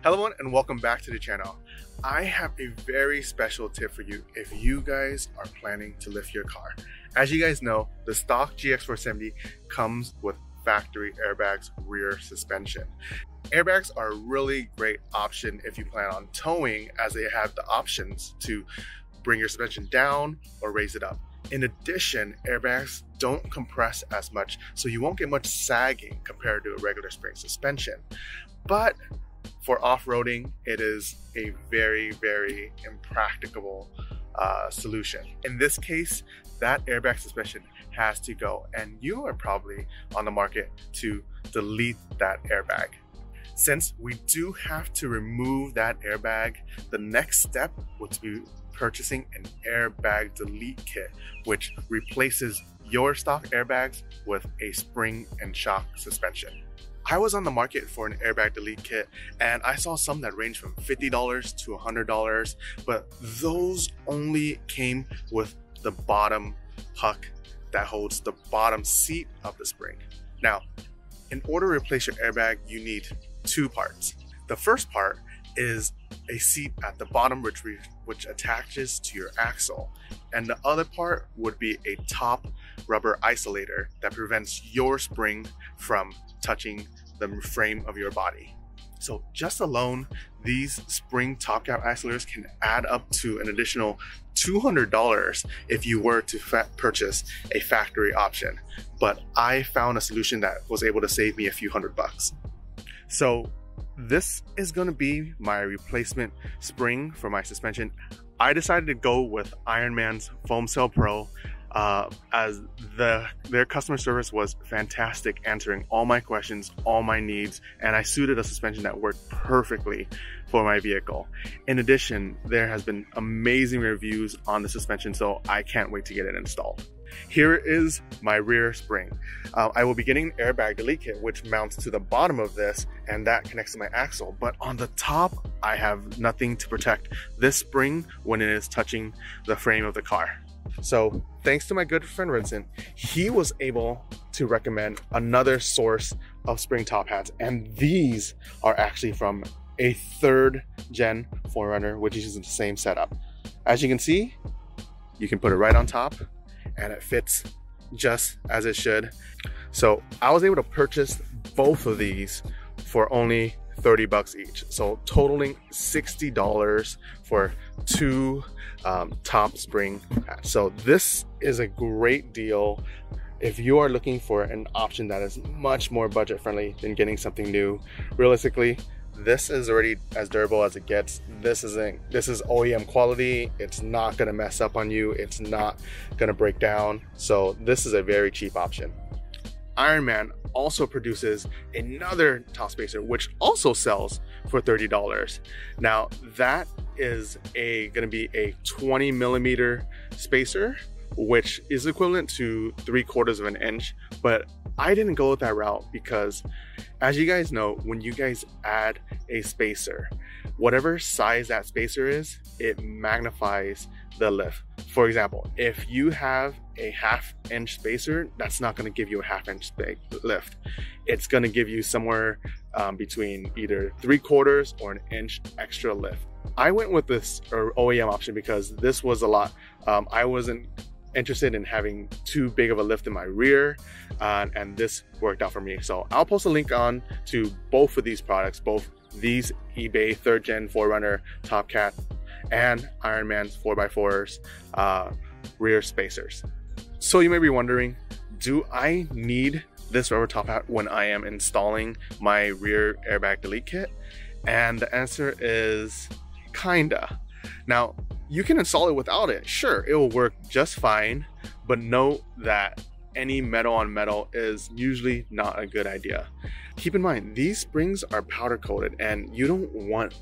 Hello everyone and welcome back to the channel. I have a very special tip for you if you guys are planning to lift your car. As you guys know, the stock GX 470 comes with factory airbags rear suspension. Airbags are a really great option if you plan on towing, as they have the options to bring your suspension down or raise it up. In addition, airbags don't compress as much, so you won't get much sagging compared to a regular spring suspension. But for off-roading, it is a very impracticable solution. In this case, that airbag suspension has to go, and you are probably on the market to delete that airbag. Since we do have to remove that airbag, the next step would be purchasing an airbag delete kit, which replaces your stock airbags with a spring and shock suspension. I was on the market for an airbag delete kit, and I saw some that range from $50 to $100, but those only came with the bottom puck that holds the bottom seat of the spring. Now, in order to replace your airbag, you need two parts. The first part is a seat at the bottom which attaches to your axle, and the other part would be a top rubber isolator that prevents your spring from touching the frame of your body. So just alone, these spring top cap isolators can add up to an additional $200 if you were to purchase a factory option. But I found a solution that was able to save me a few $100. So this is going to be my replacement spring for my suspension. I decided to go with Ironman's Foam Cell Pro, as their customer service was fantastic, answering all my questions, all my needs, and I suited a suspension that worked perfectly for my vehicle. In addition, there has been amazing reviews on the suspension, so I can't wait to get it installed. Here is my rear spring. I will be getting an airbag delete kit, which mounts to the bottom of this, and that connects to my axle. But on the top, I have nothing to protect this spring when it is touching the frame of the car. So thanks to my good friend Vincent, he was able to recommend another source of spring top hats, and these are actually from a 3rd gen 4Runner, which uses the same setup. As you can see, you can put it right on top and it fits just as it should. So I was able to purchase both of these for only $30 each, so totaling $60 for two top spring hats. So this is a great deal if you are looking for an option that is much more budget friendly than getting something new. Realistically, this is already as durable as it gets. This is OEM quality. It's not going to mess up on you. It's not going to break down. So this is a very cheap option. Ironman also produces another top spacer, which also sells for $30. Now that is going to be a 20mm spacer, which is equivalent to 3/4 of an inch. But I didn't go with that route because, as you guys know, when you guys add a spacer, whatever size that spacer is, it magnifies the lift. For example, if you have a 1/2 inch spacer, that's not going to give you a 1/2 inch lift. It's going to give you somewhere between either 3/4 or an inch extra lift. I went with this OEM option because this was a lot. I wasn't interested in having too big of a lift in my rear, and this worked out for me. So I'll post a link on to both of these products, both these eBay 3rd gen 4Runner top cat and Ironman's 4x4s rear spacers. So you may be wondering, do I need this rubber top hat when I am installing my rear airbag delete kit? And the answer is kinda. Now, you can install it without it. Sure, it will work just fine, but note that any metal on metal is usually not a good idea. Keep in mind, these springs are powder coated, and you don't want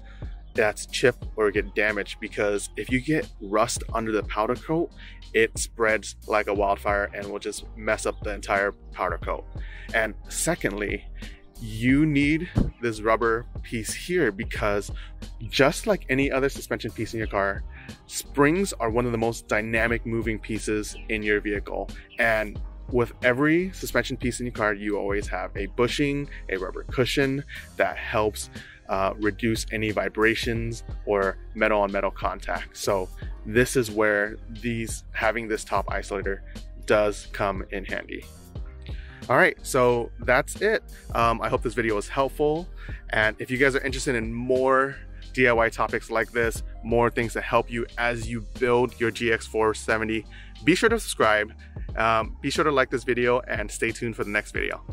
that to chip or get damaged, because if you get rust under the powder coat, it spreads like a wildfire and will just mess up the entire powder coat. And secondly, you need this rubber piece here because, just like any other suspension piece in your car, springs are one of the most dynamic moving pieces in your vehicle. And with every suspension piece in your car, you always have a bushing, a rubber cushion that helps reduce any vibrations or metal on metal contact. So this is where having this top isolator does come in handy. All right, so that's it. I hope this video was helpful. And if you guys are interested in more DIY topics like this, more things to help you as you build your GX470, be sure to subscribe. Be sure to like this video and stay tuned for the next video.